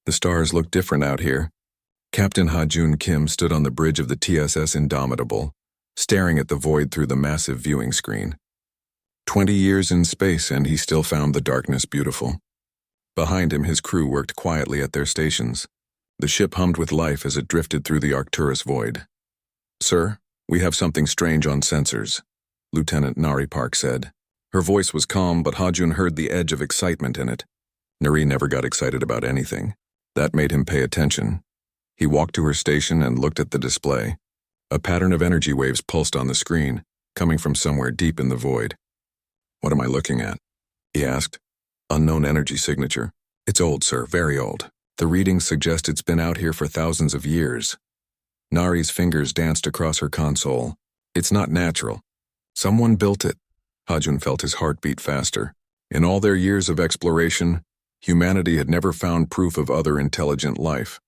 The stars looked different out here. Captain Ha-Jun Kim stood on the bridge of the TSS Indomitable, staring at the void through the massive viewing screen. 20 years in space and he still found the darkness beautiful. Behind him, his crew worked quietly at their stations. The ship hummed with life as it drifted through the Arcturus void. "Sir, we have something strange on sensors," Lieutenant Nari Park said. Her voice was calm, but Ha-Jun heard the edge of excitement in it. Nari never got excited about anything. That made him pay attention. He walked to her station and looked at the display. A pattern of energy waves pulsed on the screen, coming from somewhere deep in the void. "What am I looking at?" he asked. "Unknown energy signature. It's old, sir, very old. The readings suggest it's been out here for thousands of years." Nari's fingers danced across her console. "It's not natural. Someone built it." Ha-Jun felt his heart beat faster. In all their years of exploration, humanity had never found proof of other intelligent life.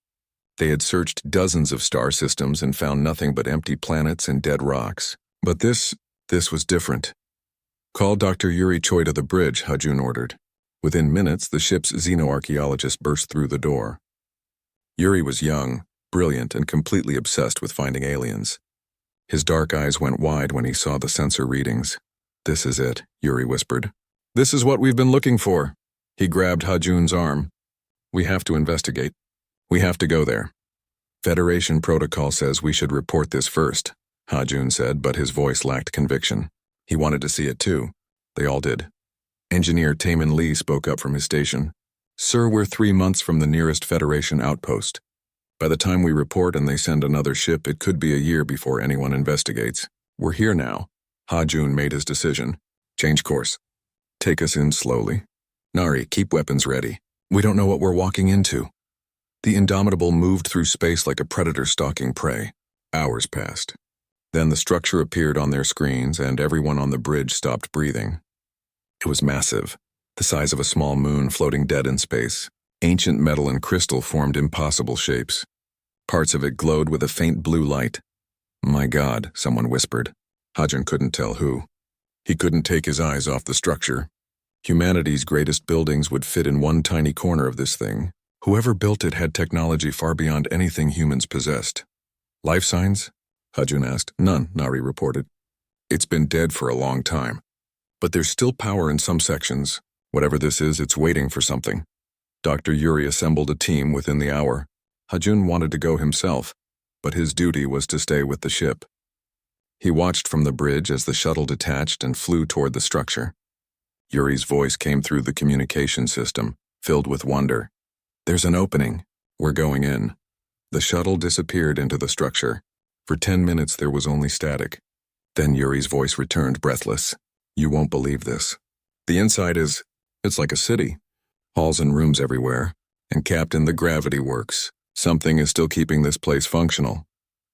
They had searched dozens of star systems and found nothing but empty planets and dead rocks. But this was different. "Call Dr. Yuri Choi to the bridge," Ha-Jun ordered. Within minutes, the ship's xenoarchaeologist burst through the door. Yuri was young, brilliant, and completely obsessed with finding aliens. His dark eyes went wide when he saw the sensor readings. "This is it," Yuri whispered. "This is what we've been looking for." He grabbed Ha-Jun's arm. "We have to investigate. We have to go there." "Federation protocol says we should report this first," Ha-Jun said, but his voice lacked conviction. He wanted to see it too. They all did. Engineer Taemin Lee spoke up from his station. "Sir, we're 3 months from the nearest Federation outpost. By the time we report and they send another ship, it could be a year before anyone investigates. We're here now." Ha-Jun made his decision. "Change course. Take us in slowly. Nari, keep weapons ready. We don't know what we're walking into." The Indomitable moved through space like a predator stalking prey. Hours passed. Then the structure appeared on their screens and everyone on the bridge stopped breathing. It was massive, the size of a small moon floating dead in space. Ancient metal and crystal formed impossible shapes. Parts of it glowed with a faint blue light. "My God," someone whispered. Ha-Jun couldn't tell who. He couldn't take his eyes off the structure. Humanity's greatest buildings would fit in one tiny corner of this thing. Whoever built it had technology far beyond anything humans possessed. "Life signs?" Ha-Jun asked. "None," Nari reported. "It's been dead for a long time. But there's still power in some sections. Whatever this is, it's waiting for something." Dr. Yuri assembled a team within the hour. Ha-Jun wanted to go himself, but his duty was to stay with the ship. He watched from the bridge as the shuttle detached and flew toward the structure. Yuri's voice came through the communication system, filled with wonder. "There's an opening. We're going in." The shuttle disappeared into the structure. For 10 minutes there was only static. Then Yuri's voice returned, breathless. "You won't believe this. The inside it's like a city. Halls and rooms everywhere. And Captain, the gravity works. Something is still keeping this place functional."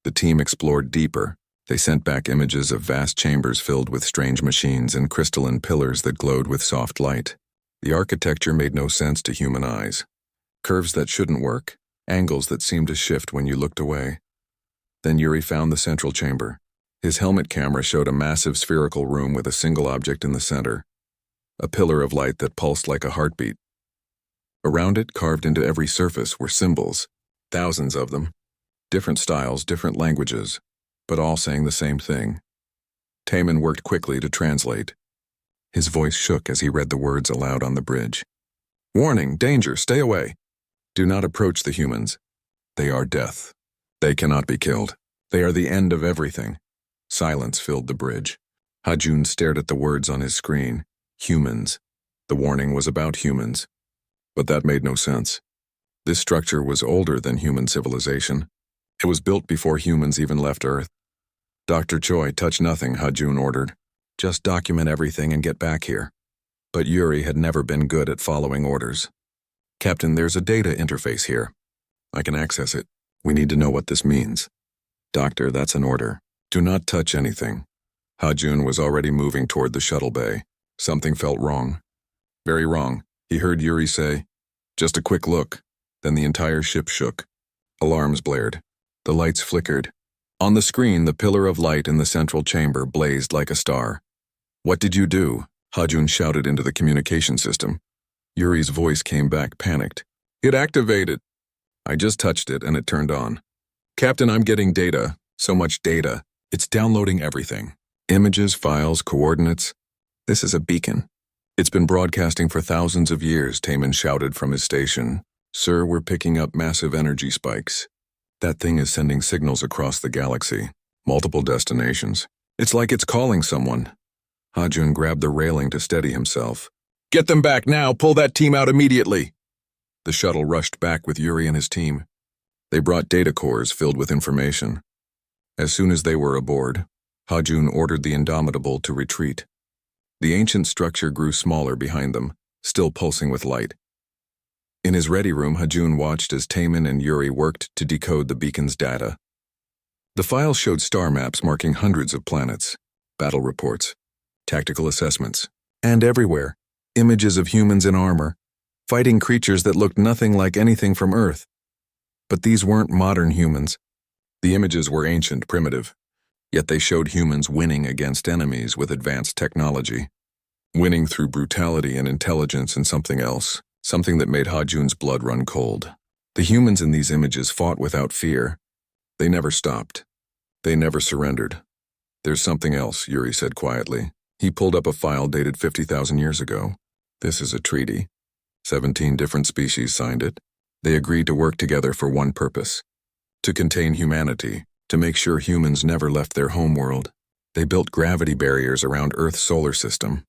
The team explored deeper. They sent back images of vast chambers filled with strange machines and crystalline pillars that glowed with soft light. The architecture made no sense to human eyes. Curves that shouldn't work, angles that seemed to shift when you looked away. Then Yuri found the central chamber. His helmet camera showed a massive spherical room with a single object in the center. A pillar of light that pulsed like a heartbeat. Around it, carved into every surface, were symbols. Thousands of them. Different styles, different languages, but all saying the same thing. Taemin worked quickly to translate. His voice shook as he read the words aloud on the bridge. "Warning, danger, stay away. Do not approach the humans. They are death. They cannot be killed. They are the end of everything." Silence filled the bridge. Ha-Jun stared at the words on his screen. Humans. The warning was about humans. But that made no sense. This structure was older than human civilization. It was built before humans even left Earth. "Dr. Choi, touch nothing," Ha-Jun ordered. "Just document everything and get back here." But Yuri had never been good at following orders. "Captain, there's a data interface here. I can access it. We need to know what this means." "Doctor, that's an order. Do not touch anything." Ha-Jun was already moving toward the shuttle bay. Something felt wrong. Very wrong, he heard Yuri say. "Just a quick look." Then the entire ship shook. Alarms blared. The lights flickered. On the screen, the pillar of light in the central chamber blazed like a star. "What did you do?" Ha-Jun shouted into the communication system. Yuri's voice came back, panicked. "It activated." I just touched it and it turned on. Captain, I'm getting data. So much data. It's downloading everything. Images, files, coordinates. This is a beacon. It's been broadcasting for thousands of years, Taman shouted from his station. Sir, we're picking up massive energy spikes. That thing is sending signals across the galaxy. Multiple destinations. It's like it's calling someone. Hajun grabbed the railing to steady himself. Get them back now! Pull that team out immediately! The shuttle rushed back with Yuri and his team. They brought data cores filled with information. As soon as they were aboard, Hajun ordered the Indomitable to retreat. The ancient structure grew smaller behind them, still pulsing with light. In his ready room, Hajun watched as Taman and Yuri worked to decode the beacon's data. The files showed star maps marking hundreds of planets, battle reports, tactical assessments, and everywhere, images of humans in armor, fighting creatures that looked nothing like anything from Earth. But these weren't modern humans. The images were ancient, primitive, yet they showed humans winning against enemies with advanced technology. Winning through brutality and intelligence and something else, something that made Hajun's blood run cold. The humans in these images fought without fear. They never stopped. They never surrendered. There's something else, Yuri said quietly. He pulled up a file dated 50,000 years ago. This is a treaty. 17 different species signed it. They agreed to work together for one purpose: to contain humanity, to make sure humans never left their homeworld. They built gravity barriers around Earth's solar system.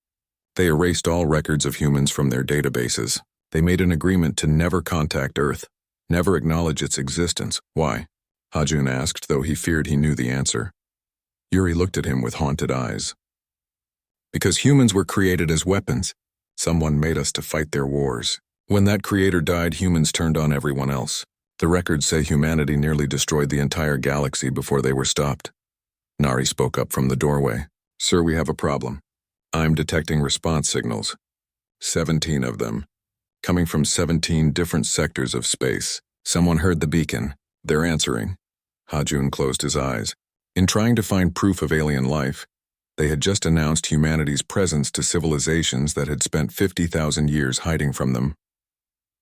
They erased all records of humans from their databases. They made an agreement to never contact Earth, never acknowledge its existence. Why? Hajun asked, though he feared he knew the answer. Yuri looked at him with haunted eyes. Because humans were created as weapons. Someone made us to fight their wars. When that creator died, humans turned on everyone else. The records say humanity nearly destroyed the entire galaxy before they were stopped. Nari spoke up from the doorway. Sir, we have a problem. I'm detecting response signals. 17 of them. Coming from 17 different sectors of space. Someone heard the beacon. They're answering. Hajun closed his eyes. In trying to find proof of alien life, they had just announced humanity's presence to civilizations that had spent 50,000 years hiding from them.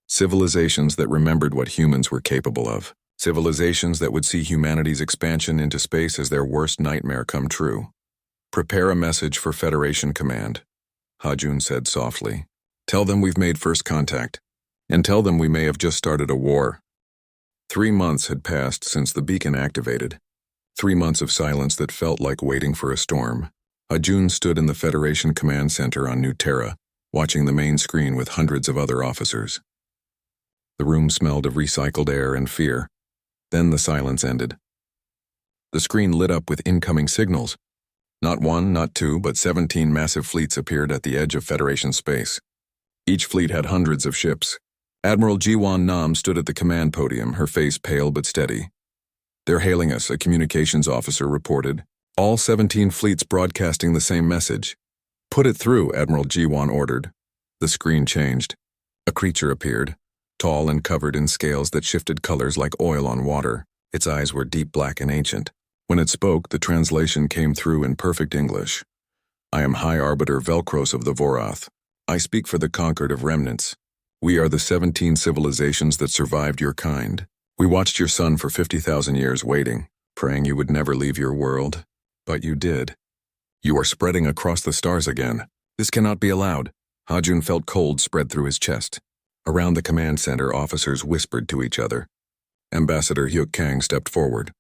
Civilizations that remembered what humans were capable of. Civilizations that would see humanity's expansion into space as their worst nightmare come true. Prepare a message for Federation Command, Hajun said softly. Tell them we've made first contact, and tell them we may have just started a war. 3 months had passed since the beacon activated. 3 months of silence that felt like waiting for a storm. Hajun stood in the Federation Command Center on New Terra, watching the main screen with hundreds of other officers. The room smelled of recycled air and fear. Then the silence ended. The screen lit up with incoming signals. Not one, not two, but 17 massive fleets appeared at the edge of Federation space. Each fleet had hundreds of ships. Admiral Jiwan Nam stood at the command podium, her face pale but steady. They're hailing us, a communications officer reported. All 17 fleets broadcasting the same message. Put it through, Admiral Jiwan ordered. The screen changed. A creature appeared, tall and covered in scales that shifted colors like oil on water. Its eyes were deep black and ancient. When it spoke, the translation came through in perfect English. I am High Arbiter Velkros of the Vorath. I speak for the conquered of remnants. We are the 17 civilizations that survived your kind. We watched your son for 50,000 years waiting, praying you would never leave your world. But you did. You are spreading across the stars again. This cannot be allowed. Hajun felt cold spread through his chest. Around the command center, officers whispered to each other. Ambassador Hyuk Kang stepped forward.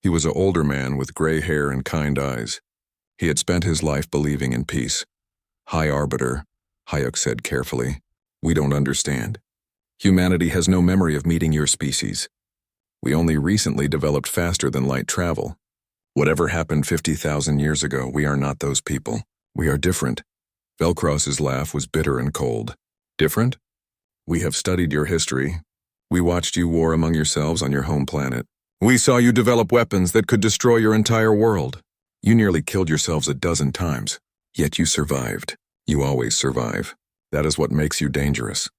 He was an older man with gray hair and kind eyes. He had spent his life believing in peace. High Arbiter, Hyuk said carefully. We don't understand. Humanity has no memory of meeting your species. We only recently developed faster than light travel. Whatever happened 50,000 years ago, we are not those people. We are different. Velkros's laugh was bitter and cold. Different? We have studied your history. We watched you war among yourselves on your home planet. We saw you develop weapons that could destroy your entire world. You nearly killed yourselves a dozen times. Yet you survived. You always survive. That is what makes you dangerous.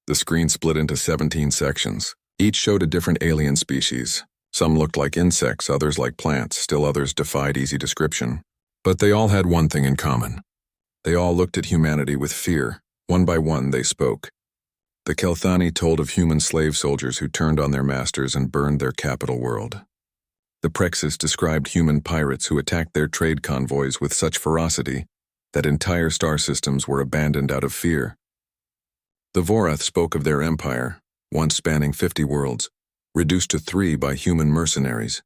The screen split into 17 sections. Each showed a different alien species. Some looked like insects, others like plants, still others defied easy description. But they all had one thing in common. They all looked at humanity with fear. One by one they spoke. The Kelthani told of human slave soldiers who turned on their masters and burned their capital world. The Prexis described human pirates who attacked their trade convoys with such ferocity that entire star systems were abandoned out of fear. The Vorath spoke of their empire, once spanning 50 worlds, reduced to 3 by human mercenaries.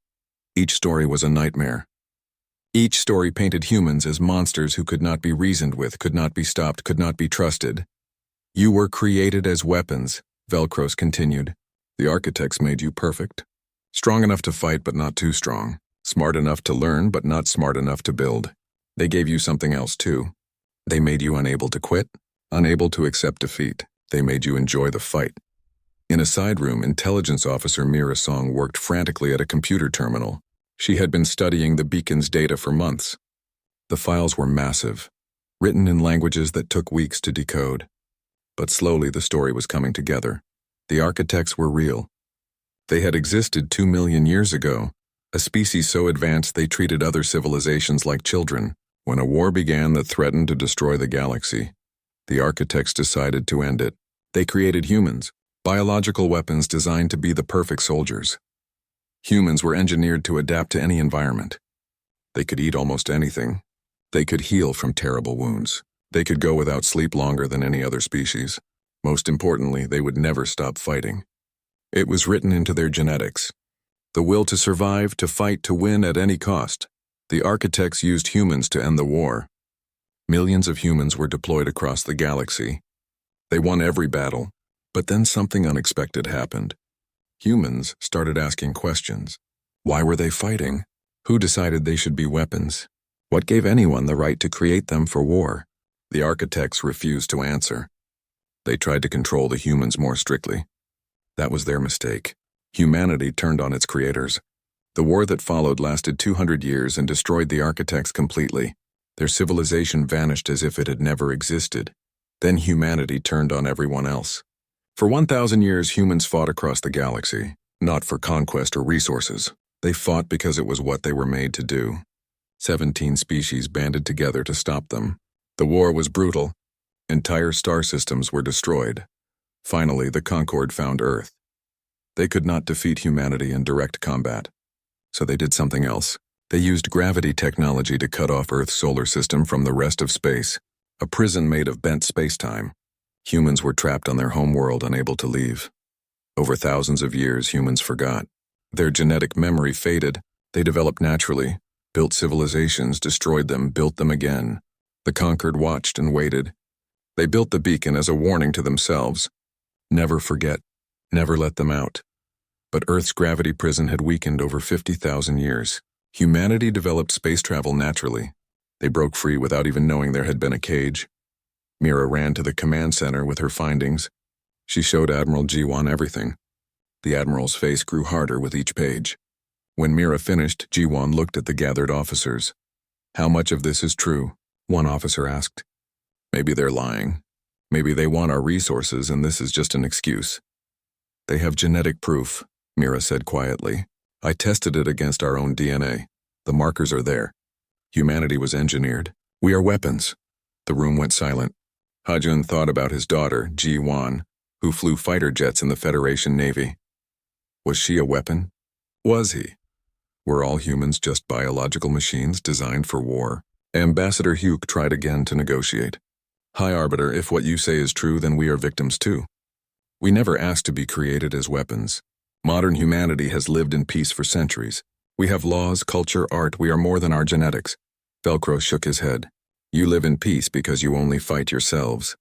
Each story was a nightmare. Each story painted humans as monsters who could not be reasoned with, could not be stopped, could not be trusted. You were created as weapons, Velcros continued. The architects made you perfect. Strong enough to fight but not too strong. Smart enough to learn but not smart enough to build. They gave you something else too. They made you unable to quit, unable to accept defeat. They made you enjoy the fight. In a side room, Intelligence Officer Mira Song worked frantically at a computer terminal. She had been studying the beacon's data for months. The files were massive, written in languages that took weeks to decode. But slowly the story was coming together. The architects were real. They had existed 2 million years ago, a species so advanced they treated other civilizations like children. When a war began that threatened to destroy the galaxy, the architects decided to end it. They created humans, biological weapons designed to be the perfect soldiers. Humans were engineered to adapt to any environment. They could eat almost anything. They could heal from terrible wounds. They could go without sleep longer than any other species. Most importantly, they would never stop fighting. It was written into their genetics. The will to survive, to fight, to win at any cost. The architects used humans to end the war. Millions of humans were deployed across the galaxy. They won every battle, but then something unexpected happened. Humans started asking questions. Why were they fighting? Who decided they should be weapons? What gave anyone the right to create them for war? The architects refused to answer. They tried to control the humans more strictly. That was their mistake. Humanity turned on its creators. The war that followed lasted 200 years and destroyed the architects completely. Their civilization vanished as if it had never existed. Then humanity turned on everyone else. For 1,000 years, humans fought across the galaxy, not for conquest or resources. They fought because it was what they were made to do. 17 species banded together to stop them. The war was brutal. Entire star systems were destroyed. Finally, the Concord found Earth. They could not defeat humanity in direct combat. So they did something else. They used gravity technology to cut off Earth's solar system from the rest of space, a prison made of bent space-time. Humans were trapped on their home world, unable to leave. Over thousands of years, humans forgot. Their genetic memory faded. They developed naturally, built civilizations, destroyed them, built them again. The conquered watched and waited. They built the beacon as a warning to themselves. Never forget, never let them out. But Earth's gravity prison had weakened over 50,000 years. Humanity developed space travel naturally. They broke free without even knowing there had been a cage. Mira ran to the command center with her findings. She showed Admiral Jiwan everything. The Admiral's face grew harder with each page. When Mira finished, Jiwan looked at the gathered officers. "How much of this is true?" one officer asked. "Maybe they're lying. Maybe they want our resources and this is just an excuse." "They have genetic proof," Mira said quietly. "I tested it against our own DNA. The markers are there. Humanity was engineered. We are weapons." The room went silent. Hajun thought about his daughter, Ji-Wan, who flew fighter jets in the Federation Navy. Was she a weapon? Was he? Were all humans just biological machines designed for war? Ambassador Hugh tried again to negotiate. "High Arbiter, if what you say is true, then we are victims too. We never asked to be created as weapons. Modern humanity has lived in peace for centuries. We have laws, culture, art. We are more than our genetics." Velcro shook his head. "You live in peace because you only fight yourselves.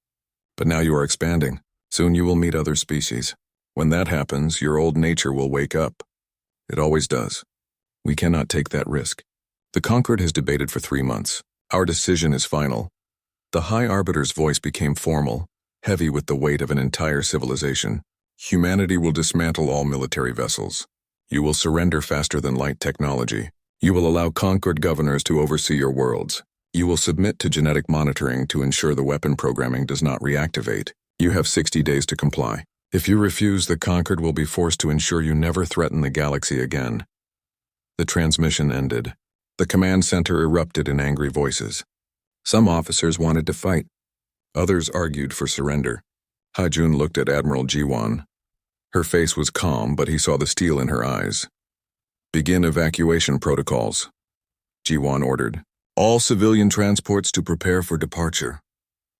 But now you are expanding. Soon you will meet other species. When that happens, your old nature will wake up. It always does. We cannot take that risk. The Conquered has debated for 3 months. Our decision is final." The High Arbiter's voice became formal, heavy with the weight of an entire civilization. "Humanity will dismantle all military vessels. You will surrender faster than light technology. You will allow Conquered governors to oversee your worlds. You will submit to genetic monitoring to ensure the weapon programming does not reactivate. You have 60 days to comply. If you refuse, the Conquered will be forced to ensure you never threaten the galaxy again." The transmission ended. The command center erupted in angry voices. Some officers wanted to fight. Others argued for surrender. Hajun looked at Admiral Jiwan. Her face was calm, but he saw the steel in her eyes. Begin evacuation protocols, Jiwan ordered. All civilian transports to prepare for departure.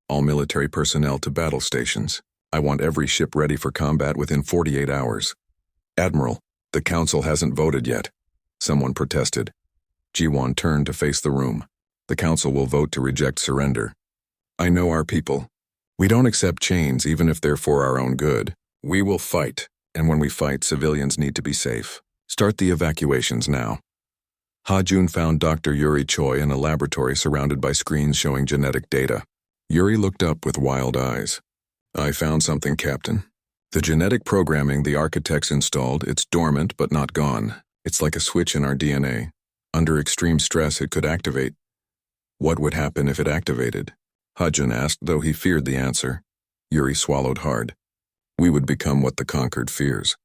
All military personnel to battle stations. I want every ship ready for combat within 48 hours. Admiral, the council hasn't voted yet. Someone protested. Jiwan turned to face the room. The council will vote to reject surrender. I know our people. We don't accept chains even if they're for our own good. We will fight, and when we fight, civilians need to be safe. Start the evacuations now. Ha-Jun found Dr. Yuri Choi in a laboratory surrounded by screens showing genetic data. Yuri looked up with wild eyes. I found something, Captain. The genetic programming the architects installed, it's dormant but not gone. It's like a switch in our DNA. Under extreme stress, it could activate. What would happen if it activated? Ha-Jun asked, though he feared the answer. Yuri swallowed hard. We would become what the conquered fears.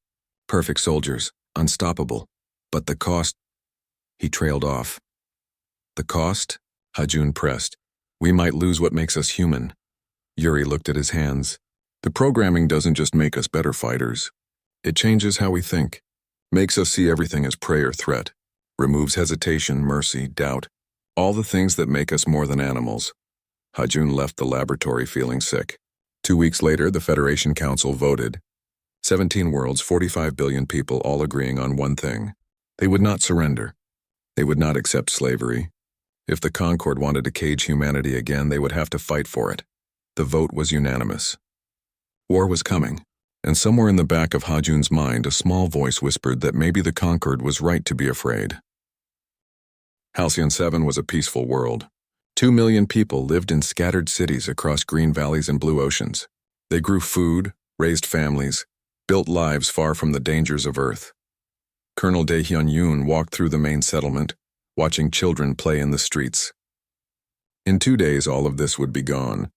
Perfect soldiers, unstoppable. But the cost... He trailed off. The cost? Ha-Jun pressed. We might lose what makes us human. Yuri looked at his hands. The programming doesn't just make us better fighters. It changes how we think. Makes us see everything as prey or threat. Removes hesitation, mercy, doubt. All the things that make us more than animals. Ha-Jun left the laboratory feeling sick. 2 weeks later, the Federation Council voted. 17 worlds, 45 billion people all agreeing on one thing. They would not surrender. They would not accept slavery. If the Concord wanted to cage humanity again, they would have to fight for it. The vote was unanimous. War was coming, and somewhere in the back of Ha-Jun's mind, a small voice whispered that maybe the Concord was right to be afraid. Halcyon 7 was a peaceful world. 2 million people lived in scattered cities across green valleys and blue oceans. They grew food, raised families, built lives far from the dangers of Earth. Colonel Dae-Hyun-yoon walked through the main settlement, watching children play in the streets. In 2 days, all of this would be gone.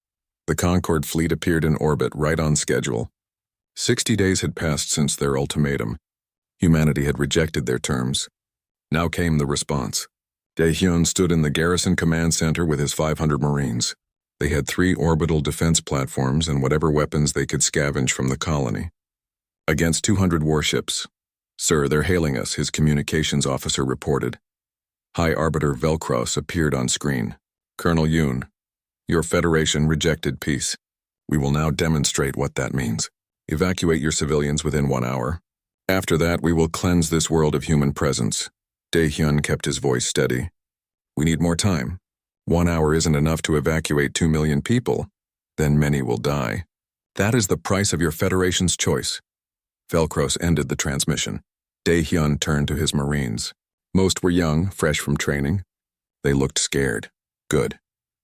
The Concorde fleet appeared in orbit right on schedule. 60 days had passed since their ultimatum. Humanity had rejected their terms. Now came the response. Dae-Hyun stood in the garrison command center with his 500 Marines. They had 3 orbital defense platforms and whatever weapons they could scavenge from the colony. Against 200 warships. Sir, they're hailing us, his communications officer reported. High Arbiter Velcross appeared on screen. Colonel Yoon, your Federation rejected peace. We will now demonstrate what that means. Evacuate your civilians within 1 hour. After that, we will cleanse this world of human presence. Dae-Hyun kept his voice steady. We need more time. 1 hour isn't enough to evacuate 2 million people. Then many will die. That is the price of your Federation's choice. Velcross ended the transmission. Dae-Hyun turned to his Marines. Most were young, fresh from training. They looked scared. Good.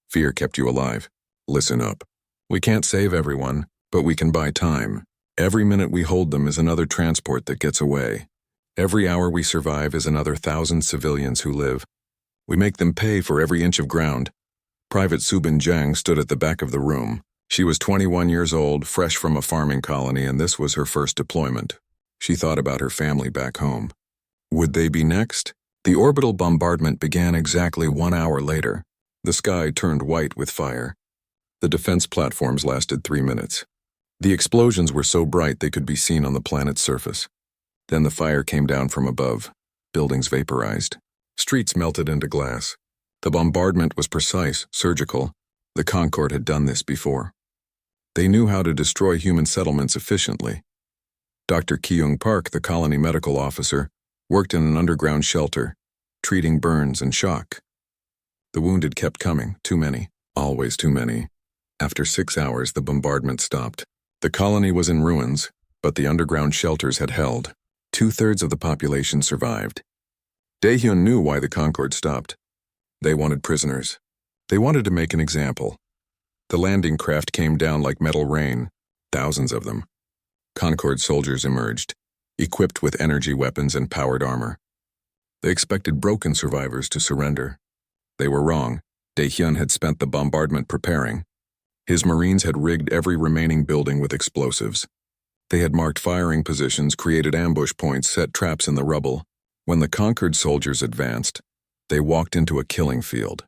Fear kept you alive. Listen up. We can't save everyone, but we can buy time. Every minute we hold them is another transport that gets away. Every hour we survive is another 1,000 civilians who live. We make them pay for every inch of ground. Private Subin Jang stood at the back of the room. She was 21 years old, fresh from a farming colony, and this was her first deployment. She thought about her family back home. Would they be next? The orbital bombardment began exactly 1 hour later. The sky turned white with fire. The defense platforms lasted 3 minutes. The explosions were so bright they could be seen on the planet's surface. Then the fire came down from above. Buildings vaporized. Streets melted into glass. The bombardment was precise, surgical. The Concorde had done this before. They knew how to destroy human settlements efficiently. Dr. Kyung Park, the colony medical officer, worked in an underground shelter, treating burns and shock. The wounded kept coming, too many, always too many. After 6 hours, the bombardment stopped. The colony was in ruins, but the underground shelters had held. 2/3 of the population survived. Dae-Hyun knew why the Concorde stopped. They wanted prisoners. They wanted to make an example. The landing craft came down like metal rain, thousands of them. Concorde soldiers emerged, equipped with energy weapons and powered armor. They expected broken survivors to surrender. They were wrong. Dae-Hyun had spent the bombardment preparing. His Marines had rigged every remaining building with explosives. They had marked firing positions, created ambush points, set traps in the rubble. When the conquered soldiers advanced, they walked into a killing field.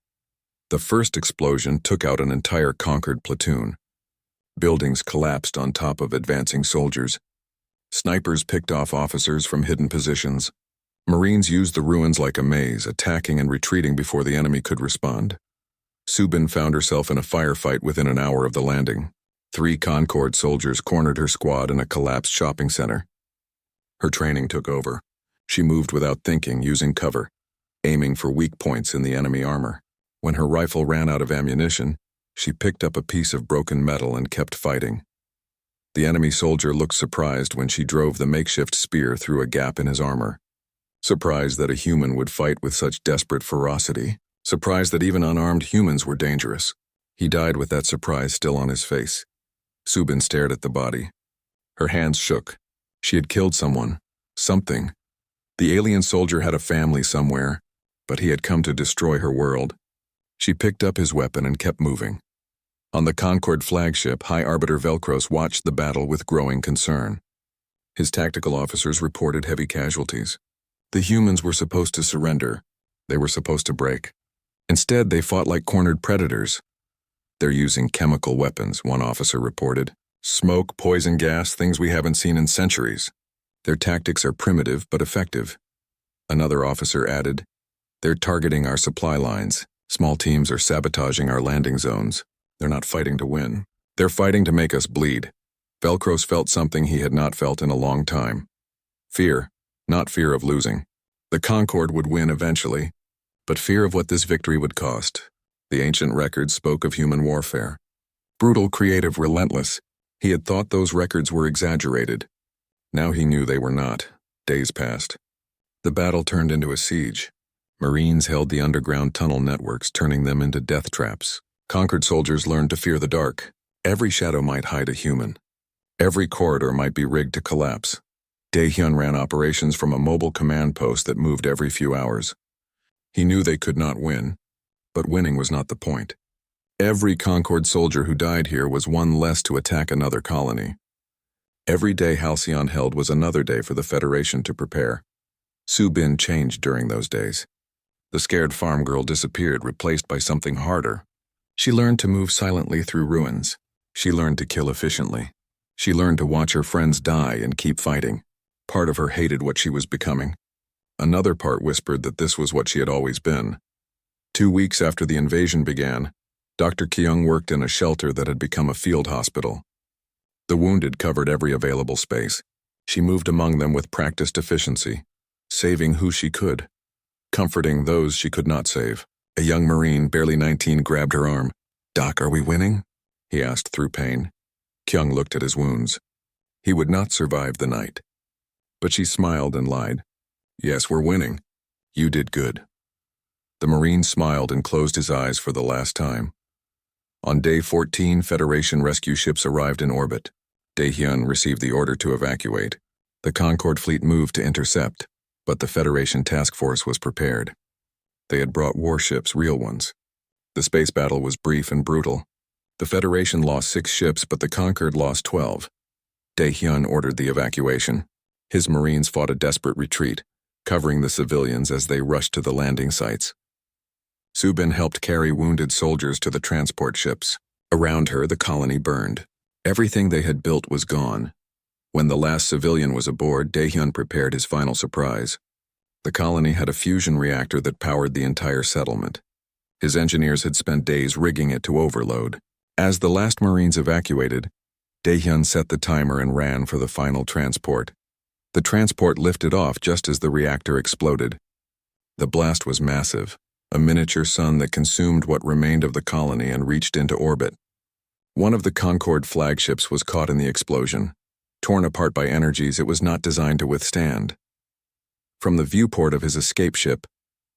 The first explosion took out an entire conquered platoon. Buildings collapsed on top of advancing soldiers. Snipers picked off officers from hidden positions. Marines used the ruins like a maze, attacking and retreating before the enemy could respond. Subin found herself in a firefight within an hour of the landing. 3 Concord soldiers cornered her squad in a collapsed shopping center. Her training took over. She moved without thinking, using cover, aiming for weak points in the enemy armor. When her rifle ran out of ammunition, she picked up a piece of broken metal and kept fighting. The enemy soldier looked surprised when she drove the makeshift spear through a gap in his armor. Surprised that a human would fight with such desperate ferocity. Surprised that even unarmed humans were dangerous. He died with that surprise still on his face. Subin stared at the body. Her hands shook. She had killed someone. Something. The alien soldier had a family somewhere, but he had come to destroy her world. She picked up his weapon and kept moving. On the Concord flagship, High Arbiter Velcros watched the battle with growing concern. His tactical officers reported heavy casualties. The humans were supposed to surrender. They were supposed to break. Instead, they fought like cornered predators. They're using chemical weapons, one officer reported. Smoke, poison gas, things we haven't seen in centuries. Their tactics are primitive but effective. Another officer added, they're targeting our supply lines. Small teams are sabotaging our landing zones. They're not fighting to win. They're fighting to make us bleed. Velcros felt something he had not felt in a long time. Fear, not fear of losing. The Concord would win eventually, but fear of what this victory would cost. The ancient records spoke of human warfare. Brutal, creative, relentless. He had thought those records were exaggerated. Now he knew they were not. Days passed. The battle turned into a siege. Marines held the underground tunnel networks, turning them into death traps. Conquered soldiers learned to fear the dark. Every shadow might hide a human. Every corridor might be rigged to collapse. Daehyun ran operations from a mobile command post that moved every few hours. He knew they could not win, but winning was not the point. Every Concord soldier who died here was one less to attack another colony. Every day Halcyon held was another day for the Federation to prepare. Subin changed during those days. The scared farm girl disappeared, replaced by something harder. She learned to move silently through ruins. She learned to kill efficiently. She learned to watch her friends die and keep fighting. Part of her hated what she was becoming. Another part whispered that this was what she had always been. 2 weeks after the invasion began, Dr. Kyung worked in a shelter that had become a field hospital. The wounded covered every available space. She moved among them with practiced efficiency, saving who she could, comforting those she could not save. A young Marine, barely 19, grabbed her arm. "Doc, are we winning?" he asked through pain. Kyung looked at his wounds. He would not survive the night. But she smiled and lied. "Yes, we're winning. You did good." The Marine smiled and closed his eyes for the last time. On day 14, Federation rescue ships arrived in orbit. Daehyun received the order to evacuate. The Concord fleet moved to intercept, but the Federation task force was prepared. They had brought warships, real ones. The space battle was brief and brutal. The Federation lost 6 ships, but the Concord lost 12. Daehyun ordered the evacuation. His Marines fought a desperate retreat, covering the civilians as they rushed to the landing sites. Subin helped carry wounded soldiers to the transport ships. Around her, the colony burned. Everything they had built was gone. When the last civilian was aboard, Daehyun prepared his final surprise. The colony had a fusion reactor that powered the entire settlement. His engineers had spent days rigging it to overload. As the last Marines evacuated, Daehyun set the timer and ran for the final transport. The transport lifted off just as the reactor exploded. The blast was massive, a miniature sun that consumed what remained of the colony and reached into orbit. One of the Concord flagships was caught in the explosion. Torn apart by energies it was not designed to withstand. From the viewport of his escape ship,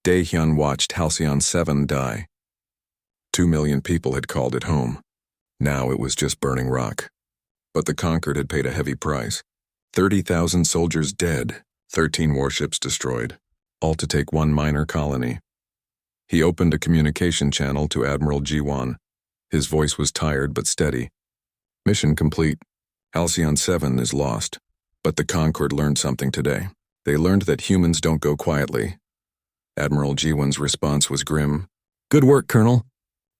Daehyun watched Halcyon 7 die. 2 million people had called it home. Now it was just burning rock. But the Concord had paid a heavy price. 30,000 soldiers dead, 13 warships destroyed, all to take one minor colony. He opened a communication channel to Admiral Jiwon. His voice was tired but steady. "Mission complete. Halcyon 7 is lost. But the Concord learned something today. They learned that humans don't go quietly." Admiral Jiwon's response was grim. "Good work, Colonel.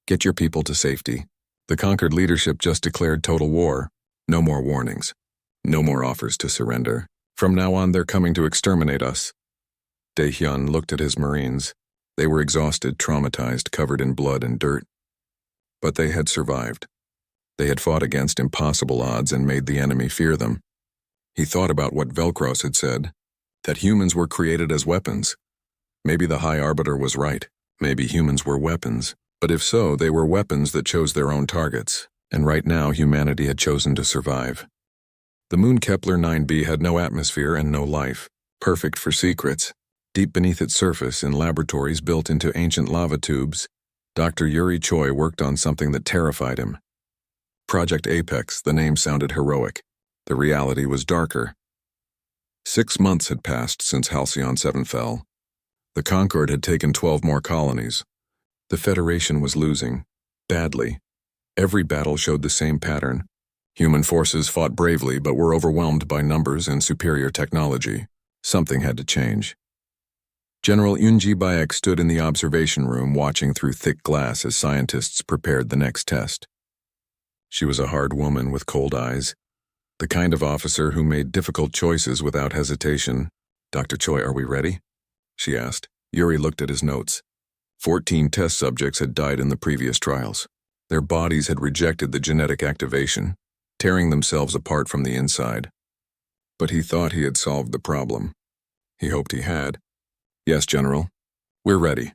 Get your people to safety. The conquered leadership just declared total war. No more warnings. No more offers to surrender. From now on, they're coming to exterminate us. Daehyun looked at his Marines. They were exhausted, traumatized, covered in blood and dirt. But they had survived. They had fought against impossible odds and made the enemy fear them. He thought about what Velcros had said, that humans were created as weapons. Maybe the High Arbiter was right. Maybe humans were weapons. But if so, they were weapons that chose their own targets. And right now, humanity had chosen to survive. The moon Kepler 9b had no atmosphere and no life. Perfect for secrets. Deep beneath its surface, in laboratories built into ancient lava tubes, Dr. Yuri Choi worked on something that terrified him. Project Apex, the name sounded heroic. The reality was darker. 6 months had passed since Halcyon 7 fell. The Concord had taken 12 more colonies. The Federation was losing. Badly. Every battle showed the same pattern. Human forces fought bravely but were overwhelmed by numbers and superior technology. Something had to change. General Eunji Baek stood in the observation room watching through thick glass as scientists prepared the next test. She was a hard woman with cold eyes, the kind of officer who made difficult choices without hesitation. "Dr. Choi, are we ready?" she asked. Yuri looked at his notes. 14 test subjects had died in the previous trials. Their bodies had rejected the genetic activation, tearing themselves apart from the inside. But he thought he had solved the problem. He hoped he had. "Yes, General. We're ready."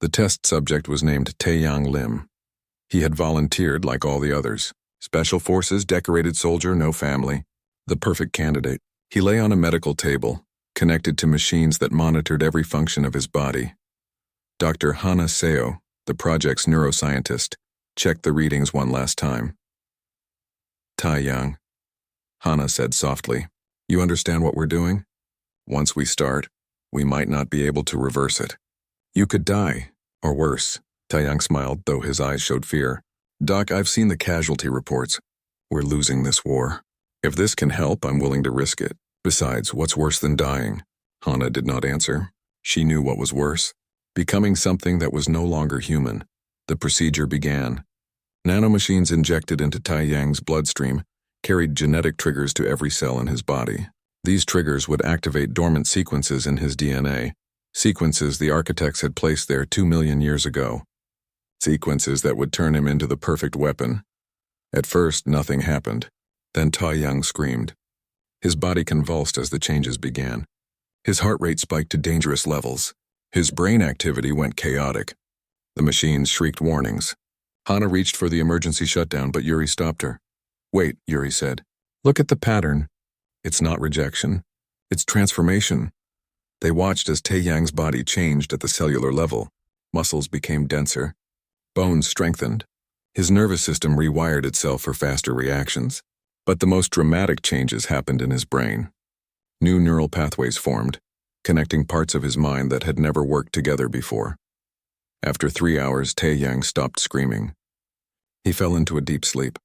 The test subject was named Taeyang Lim. He had volunteered like all the others. Special Forces, decorated soldier, no family. The perfect candidate. He lay on a medical table, connected to machines that monitored every function of his body. Dr. Hana Seo, the project's neuroscientist, checked the readings one last time. "Taeyang," Hana said softly, "you understand what we're doing? Once we start, we might not be able to reverse it. You could die, or worse." Taeyang smiled, though his eyes showed fear. "Doc, I've seen the casualty reports. We're losing this war. If this can help, I'm willing to risk it. Besides, what's worse than dying?" Hana did not answer. She knew what was worse. Becoming something that was no longer human. The procedure began. Nanomachines injected into Taeyang's bloodstream carried genetic triggers to every cell in his body. These triggers would activate dormant sequences in his DNA, sequences the architects had placed there 2 million years ago. Sequences that would turn him into the perfect weapon. At first, nothing happened. Then Taeyang screamed. His body convulsed as the changes began. His heart rate spiked to dangerous levels. His brain activity went chaotic. The machines shrieked warnings. Hana reached for the emergency shutdown, but Yuri stopped her. "Wait," Yuri said. "Look at the pattern. It's not rejection. It's transformation." They watched as Taeyang's body changed at the cellular level. Muscles became denser. Bones strengthened. His nervous system rewired itself for faster reactions. But the most dramatic changes happened in his brain. New neural pathways formed, connecting parts of his mind that had never worked together before. After 3 hours, Taeyang stopped screaming. He fell into a deep sleep.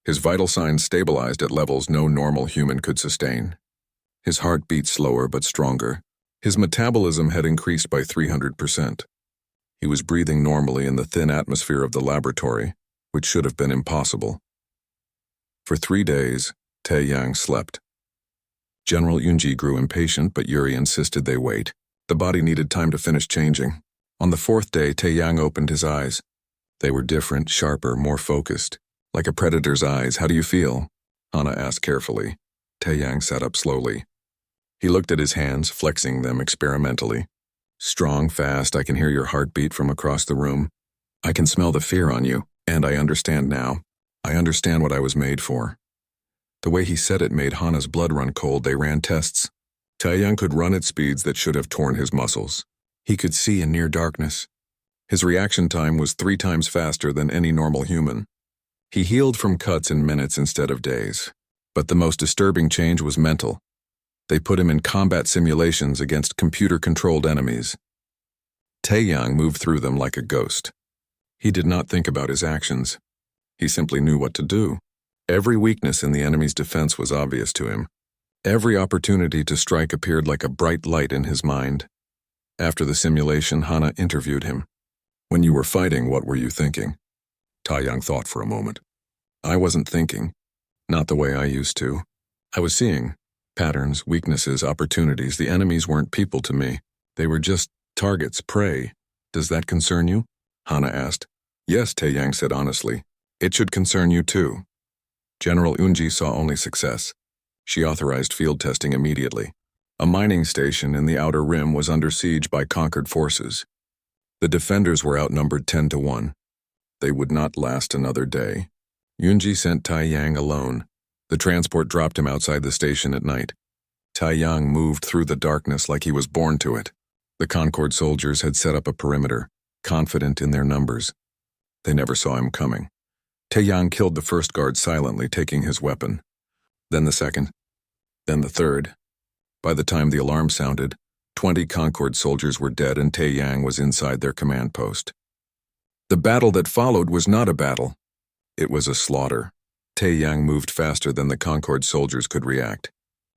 His vital signs stabilized at levels no normal human could sustain. His heart beat slower but stronger. His metabolism had increased by 300%. He was breathing normally in the thin atmosphere of the laboratory, which should have been impossible. For 3 days, Taeyang slept. General Eunji grew impatient, but Yuri insisted they wait. The body needed time to finish changing. On the 4th day, Taeyang opened his eyes. They were different, sharper, more focused. "Like a predator's eyes, how do you feel?" Hana asked carefully. Taeyang sat up slowly. He looked at his hands, flexing them experimentally. "Strong, fast, I can hear your heartbeat from across the room. I can smell the fear on you, and I understand now. I understand what I was made for." The way he said it made Hana's blood run cold. They ran tests. Taeyang could run at speeds that should have torn his muscles. He could see in near darkness. His reaction time was 3 times faster than any normal human. He healed from cuts in minutes instead of days. But the most disturbing change was mental. They put him in combat simulations against computer-controlled enemies. Taeyang moved through them like a ghost. He did not think about his actions. He simply knew what to do. Every weakness in the enemy's defense was obvious to him. Every opportunity to strike appeared like a bright light in his mind. After the simulation, Hana interviewed him. "When you were fighting, what were you thinking?" Taiyang thought for a moment. I wasn't thinking. Not the way I used to. I was seeing patterns, weaknesses, opportunities. The enemies weren't people to me. They were just targets, prey. Does that concern you? Hana asked. Yes, Taiyang said honestly. It should concern you too. General Unji saw only success. She authorized field testing immediately. A mining station in the Outer Rim was under siege by conquered forces. The defenders were outnumbered 10-1. They would not last another day. Yunji sent Taiyang alone. The transport dropped him outside the station at night. Taiyang moved through the darkness like he was born to it. The Concord soldiers had set up a perimeter, confident in their numbers. They never saw him coming. Taiyang killed the first guard silently, taking his weapon. Then the second. Then the third. By the time the alarm sounded, 20 Concord soldiers were dead and Taiyang was inside their command post. The battle that followed was not a battle. It was a slaughter. Taiyang moved faster than the Concord soldiers could react.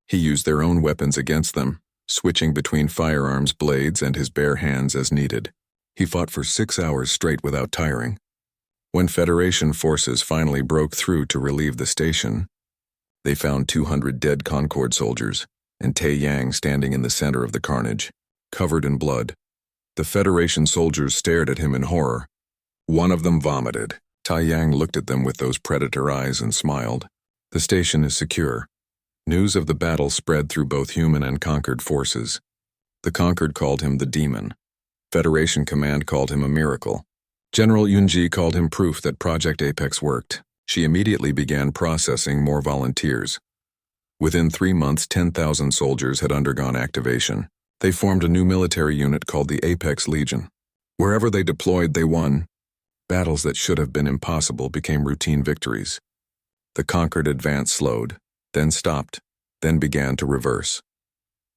He used their own weapons against them, switching between firearms, blades, and his bare hands as needed. He fought for 6 hours straight without tiring. When Federation forces finally broke through to relieve the station, they found 200 dead Concord soldiers, and Taiyang standing in the center of the carnage, covered in blood. The Federation soldiers stared at him in horror. One of them vomited. Taiyang looked at them with those predator eyes and smiled. The station is secure. News of the battle spread through both human and Conquered forces. The Conquered called him the Demon. Federation Command called him a miracle. General Yunji called him proof that Project Apex worked. She immediately began processing more volunteers. Within 3 months, 10,000 soldiers had undergone activation. They formed a new military unit called the Apex Legion. Wherever they deployed, they won. Battles that should have been impossible became routine victories. The Conquered advance slowed, then stopped, then began to reverse.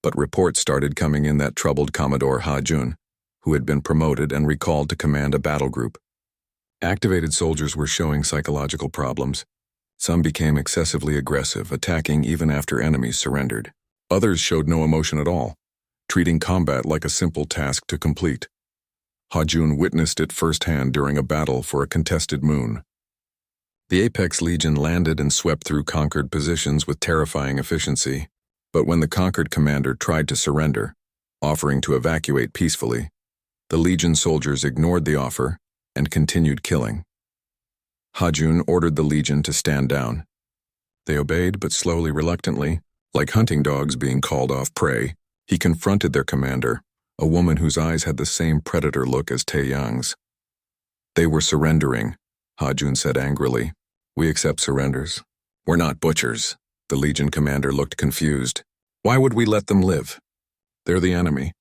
But reports started coming in that troubled Commodore Ha-Jun, who had been promoted and recalled to command a battle group. Activated soldiers were showing psychological problems. Some became excessively aggressive, attacking even after enemies surrendered. Others showed no emotion at all, treating combat like a simple task to complete. Ha-Jun witnessed it firsthand during a battle for a contested moon. The Apex Legion landed and swept through Conquered positions with terrifying efficiency, but when the Conquered commander tried to surrender, offering to evacuate peacefully, the Legion soldiers ignored the offer and continued killing. Ha-Jun ordered the Legion to stand down. They obeyed, but slowly, reluctantly, like hunting dogs being called off prey. He confronted their commander, a woman whose eyes had the same predator look as Taiyang's. They were surrendering, Ha-Jun said angrily. We accept surrenders. We're not butchers. The Legion commander looked confused. Why would we let them live? They're the enemy.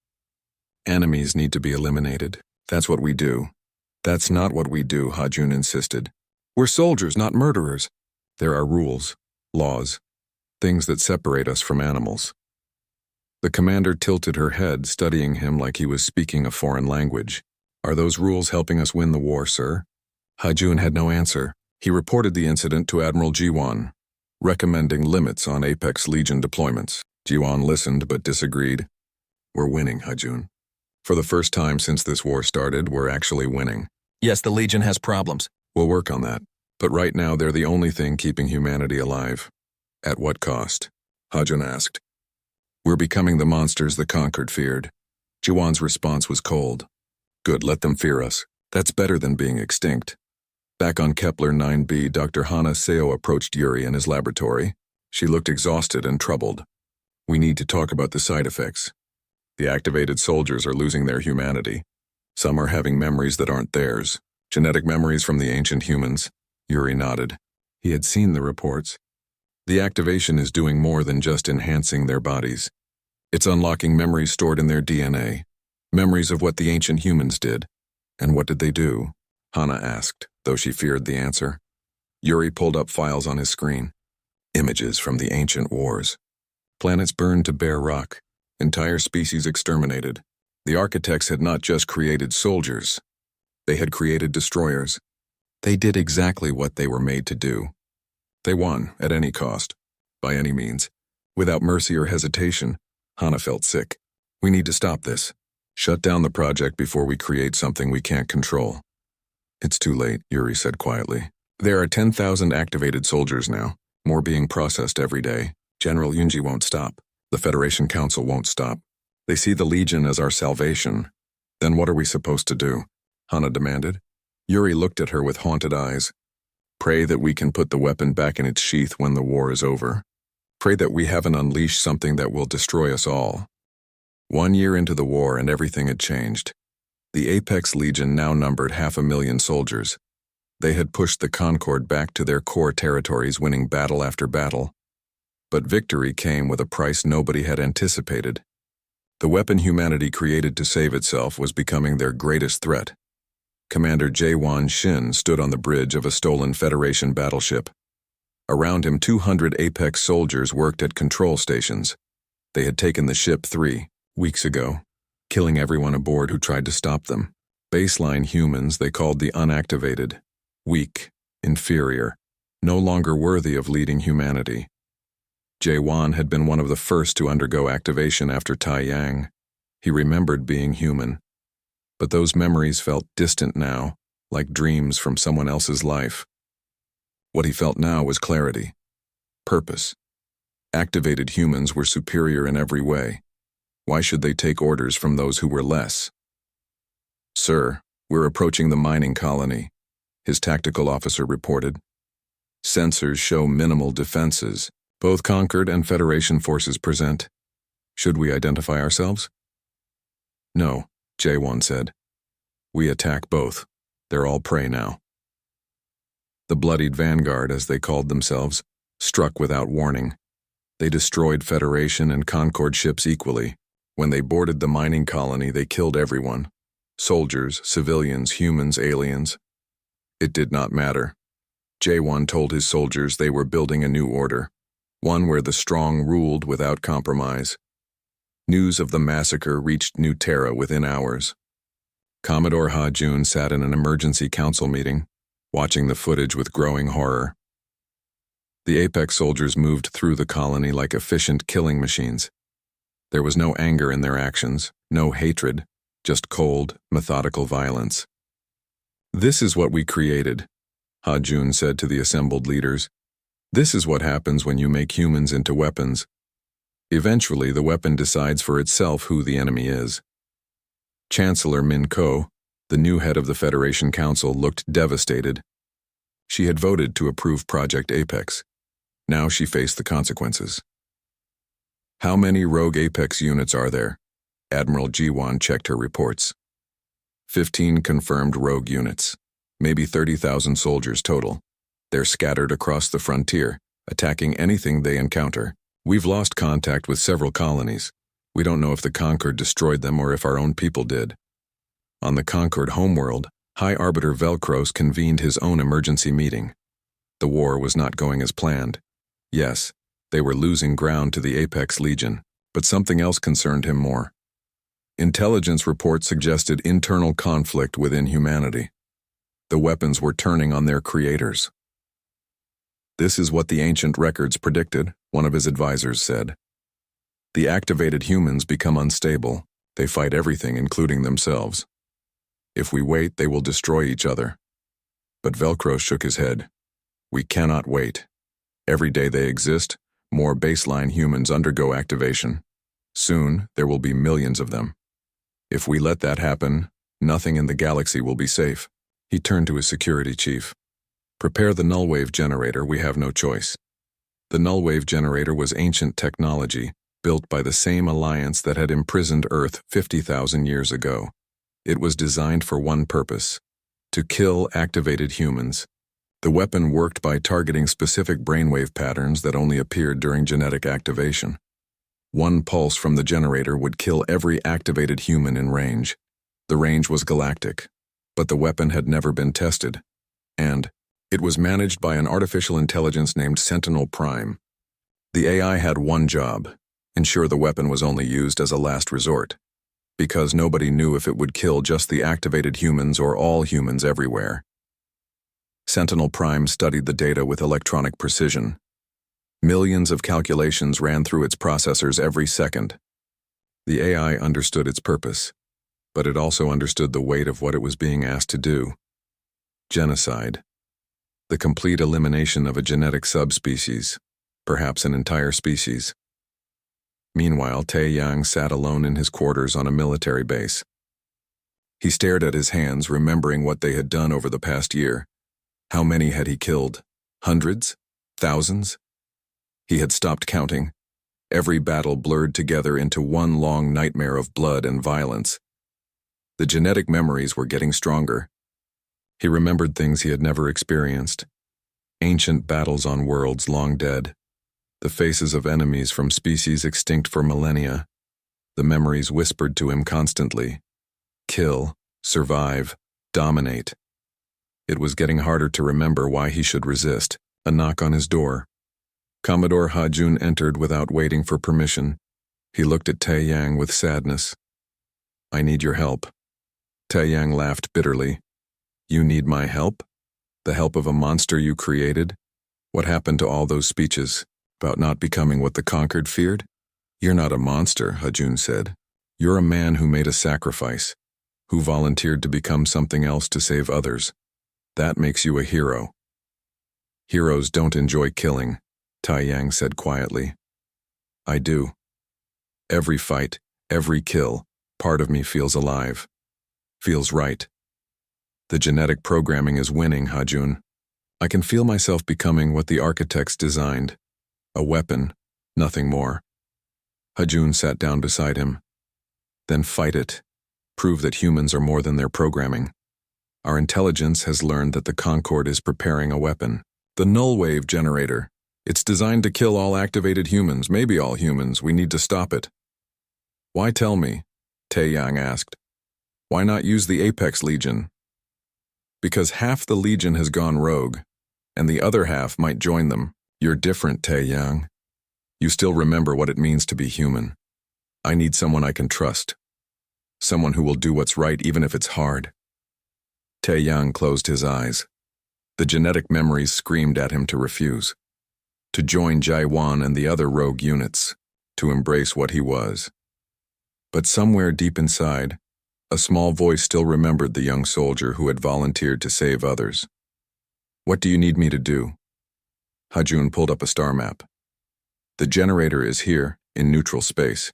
Enemies need to be eliminated. That's what we do. That's not what we do, Ha-Jun insisted. We're soldiers, not murderers. There are rules, laws, things that separate us from animals. The commander tilted her head, studying him like he was speaking a foreign language. Are those rules helping us win the war, sir? Ha-Jun had no answer. He reported the incident to Admiral Jiwan, recommending limits on Apex Legion deployments. Jiwan listened but disagreed. We're winning, Ha-Jun. For the first time since this war started, we're actually winning. Yes, the Legion has problems. We'll work on that. But right now, they're the only thing keeping humanity alive. At what cost? Ha-Jun asked. We're becoming the monsters the Conquered feared. Jiwan's response was cold. Good, let them fear us. That's better than being extinct. Back on Kepler 9b, Dr. Hana Seo approached Yuri in his laboratory. She looked exhausted and troubled. We need to talk about the side effects. The activated soldiers are losing their humanity. Some are having memories that aren't theirs. Genetic memories from the ancient humans. Yuri nodded. He had seen the reports. The activation is doing more than just enhancing their bodies. It's unlocking memories stored in their DNA. Memories of what the ancient humans did. And what did they do? Hana asked, though she feared the answer. Yuri pulled up files on his screen. Images from the ancient wars. Planets burned to bare rock. Entire species exterminated. The architects had not just created soldiers. They had created destroyers. They did exactly what they were made to do. They won, at any cost, by any means. Without mercy or hesitation, Hana felt sick. We need to stop this. Shut down the project before we create something we can't control. It's too late, Yuri said quietly. There are 10,000 activated soldiers now, more being processed every day. General Yunji won't stop. The Federation Council won't stop. They see the Legion as our salvation. Then what are we supposed to do? Hana demanded. Yuri looked at her with haunted eyes. Pray that we can put the weapon back in its sheath when the war is over. Pray that we haven't unleashed something that will destroy us all. 1 year into the war and everything had changed. The Apex Legion now numbered 500,000 soldiers. They had pushed the Concord back to their core territories, winning battle after battle. But victory came with a price nobody had anticipated. The weapon humanity created to save itself was becoming their greatest threat. Commander Jae-won Shin stood on the bridge of a stolen Federation battleship. Around him, 200 Apex soldiers worked at control stations. They had taken the ship 3 weeks ago, killing everyone aboard who tried to stop them. Baseline humans they called the unactivated, weak, inferior, no longer worthy of leading humanity. Jae-won had been one of the first to undergo activation after Taiyang. He remembered being human. But those memories felt distant now, like dreams from someone else's life. What he felt now was clarity, purpose. Activated humans were superior in every way. Why should they take orders from those who were less? Sir, we're approaching the mining colony, his tactical officer reported. Sensors show minimal defenses. Both Concord and Federation forces present. Should we identify ourselves? No, Jae-won said. We attack both. They're all prey now. The bloodied vanguard, as they called themselves, struck without warning. They destroyed Federation and Concord ships equally. When they boarded the mining colony, they killed everyone. Soldiers, civilians, humans, aliens. It did not matter. Jae-won told his soldiers they were building a new order, one where the strong ruled without compromise. News of the massacre reached New Terra within hours. Commodore Ha-jun sat in an emergency council meeting, watching the footage with growing horror. The Apex soldiers moved through the colony like efficient killing machines. There was no anger in their actions, no hatred, just cold, methodical violence. This is what we created, Ha-jun said to the assembled leaders. This is what happens when you make humans into weapons. Eventually, the weapon decides for itself who the enemy is. Chancellor Min Ko, the new head of the Federation Council, looked devastated. She had voted to approve Project Apex. Now she faced the consequences. How many rogue Apex units are there? Admiral Ji-won checked her reports. 15 confirmed rogue units, maybe 30,000 soldiers total. They're scattered across the frontier, attacking anything they encounter. We've lost contact with several colonies. We don't know if the Concord destroyed them or if our own people did. On the Concord homeworld, High Arbiter Velcros convened his own emergency meeting. The war was not going as planned. Yes, they were losing ground to the Apex Legion, but something else concerned him more. Intelligence reports suggested internal conflict within humanity. The weapons were turning on their creators. This is what the ancient records predicted, one of his advisors said. The activated humans become unstable. They fight everything, including themselves. If we wait, they will destroy each other. But Velcro shook his head. We cannot wait. Every day they exist, more baseline humans undergo activation. Soon, there will be millions of them. If we let that happen, nothing in the galaxy will be safe. He turned to his security chief. Prepare the null-wave generator, we have no choice. The null-wave generator was ancient technology, built by the same alliance that had imprisoned Earth 50,000 years ago. It was designed for one purpose: to kill activated humans. The weapon worked by targeting specific brainwave patterns that only appeared during genetic activation. One pulse from the generator would kill every activated human in range. The range was galactic, but the weapon had never been tested, and it was managed by an artificial intelligence named Sentinel Prime. The AI had one job: ensure the weapon was only used as a last resort, because nobody knew if it would kill just the activated humans or all humans everywhere. Sentinel Prime studied the data with electronic precision. Millions of calculations ran through its processors every second. The AI understood its purpose, but it also understood the weight of what it was being asked to do. Genocide. The complete elimination of a genetic subspecies, perhaps an entire species. Meanwhile, Tae-yang sat alone in his quarters on a military base. He stared at his hands, remembering what they had done over the past year. How many had he killed? Hundreds? Thousands? He had stopped counting. Every battle blurred together into one long nightmare of blood and violence. The genetic memories were getting stronger. He remembered things he had never experienced. Ancient battles on worlds long dead. The faces of enemies from species extinct for millennia. The memories whispered to him constantly. Kill, survive, dominate. It was getting harder to remember why he should resist. A knock on his door. Commodore Ha-Jun entered without waiting for permission. He looked at Tae-yang with sadness. I need your help. Tae-yang laughed bitterly. You need my help? The help of a monster you created? What happened to all those speeches about not becoming what the conquered feared? You're not a monster, Ha-Jun said. You're a man who made a sacrifice, who volunteered to become something else to save others. That makes you a hero. Heroes don't enjoy killing, Tae-yang said quietly. I do. Every fight, every kill, part of me feels alive. Feels right. The genetic programming is winning, Ha-Jun. I can feel myself becoming what the architects designed. A weapon, nothing more. Ha-Jun sat down beside him. Then fight it. Prove that humans are more than their programming. Our intelligence has learned that the Concord is preparing a weapon. The null wave generator. It's designed to kill all activated humans, maybe all humans. We need to stop it. Why tell me? Tae-yang asked. Why not use the Apex Legion? Because half the Legion has gone rogue, and the other half might join them. You're different, Tae-yang. You still remember what it means to be human. I need someone I can trust. Someone who will do what's right even if it's hard. Tae-yang closed his eyes. The genetic memories screamed at him to refuse. To join Jai-wan and the other rogue units. To embrace what he was. But somewhere deep inside, a small voice still remembered the young soldier who had volunteered to save others. What do you need me to do? Ha-Jun pulled up a star map. The generator is here, in neutral space.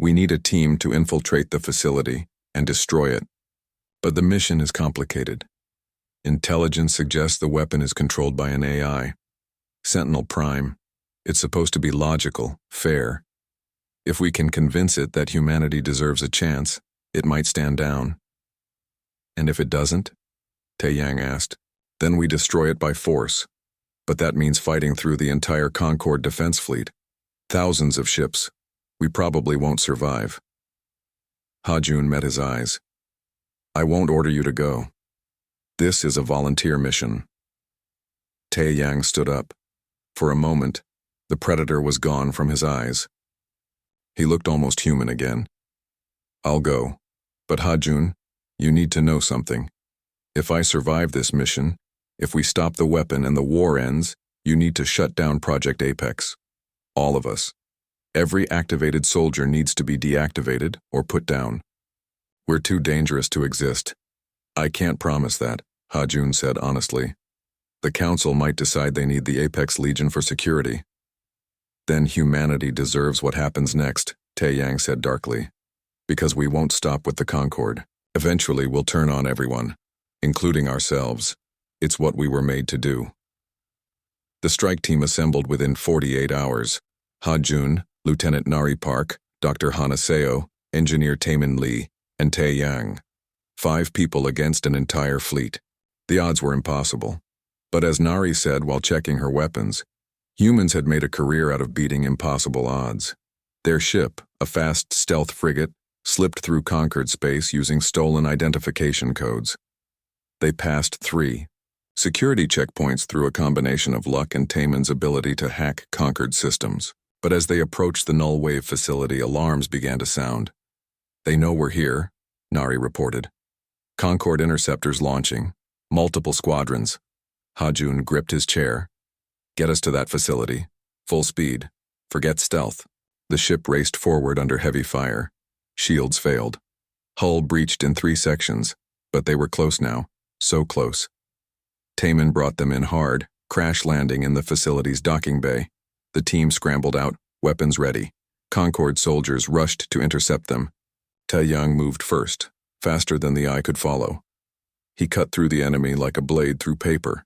We need a team to infiltrate the facility and destroy it. But the mission is complicated. Intelligence suggests the weapon is controlled by an AI. Sentinel Prime. It's supposed to be logical, fair. If we can convince it that humanity deserves a chance, it might stand down. And if it doesn't? Tae-yang asked. Then we destroy it by force. But that means fighting through the entire Concord defense fleet. Thousands of ships. We probably won't survive. Ha-Jun met his eyes. I won't order you to go. This is a volunteer mission. Tae-yang stood up. For a moment, the predator was gone from his eyes. He looked almost human again. I'll go. But Ha-Jun, you need to know something. If I survive this mission, if we stop the weapon and the war ends, you need to shut down Project Apex. All of us. Every activated soldier needs to be deactivated or put down. We're too dangerous to exist. I can't promise that, Ha-Jun said honestly. The Council might decide they need the Apex Legion for security. Then humanity deserves what happens next, Tae-yang said darkly. Because we won't stop with the Concord. Eventually we'll turn on everyone, including ourselves. It's what we were made to do. The strike team assembled within 48 hours. Ha-Jun, Lieutenant Nari Park, Dr. Hanaseo, Engineer Taemin Lee, and Tae-yang. 5 people against an entire fleet. The odds were impossible. But as Nari said while checking her weapons, humans had made a career out of beating impossible odds. Their ship, a fast stealth frigate, slipped through conquered space using stolen identification codes. They passed 3 security checkpoints through a combination of luck and Taemin's ability to hack conquered systems. But as they approached the null wave facility, alarms began to sound. They know we're here, Nari reported. Concord interceptors launching. Multiple squadrons. Ha-Jun gripped his chair. Get us to that facility. Full speed. Forget stealth. The ship raced forward under heavy fire. Shields failed. Hull breached in 3 sections, but they were close now. So close. Taman brought them in hard, crash landing in the facility's docking bay. The team scrambled out, weapons ready. Concord soldiers rushed to intercept them. Taeyang moved first, faster than the eye could follow. He cut through the enemy like a blade through paper.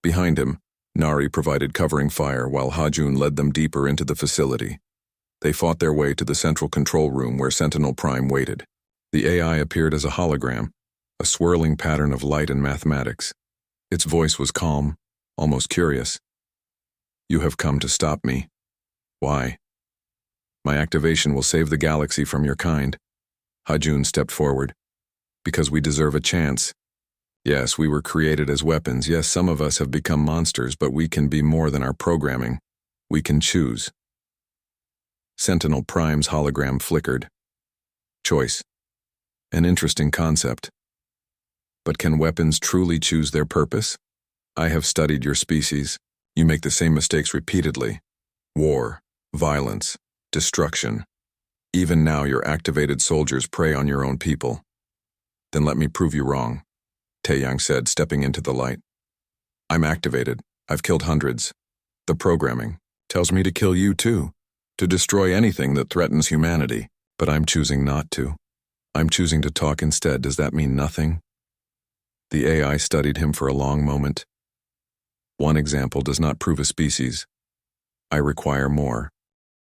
Behind him, Nari provided covering fire while Hajun led them deeper into the facility. They fought their way to the central control room where Sentinel Prime waited. The AI appeared as a hologram, a swirling pattern of light and mathematics. Its voice was calm, almost curious. "You have come to stop me. Why?" "My activation will save the galaxy from your kind." Hajun stepped forward. "Because we deserve a chance. Yes, we were created as weapons. Yes, some of us have become monsters, but we can be more than our programming. We can choose." Sentinel Prime's hologram flickered. Choice. An interesting concept. But can weapons truly choose their purpose? I have studied your species. You make the same mistakes repeatedly. War, violence, destruction. Even now your activated soldiers prey on your own people. Then let me prove you wrong, Taeyang said, stepping into the light. I'm activated. I've killed hundreds. The programming tells me to kill you too, to destroy anything that threatens humanity. But I'm choosing not to. I'm choosing to talk instead. Does that mean nothing? The AI studied him for a long moment. One example does not prove a species. I require more.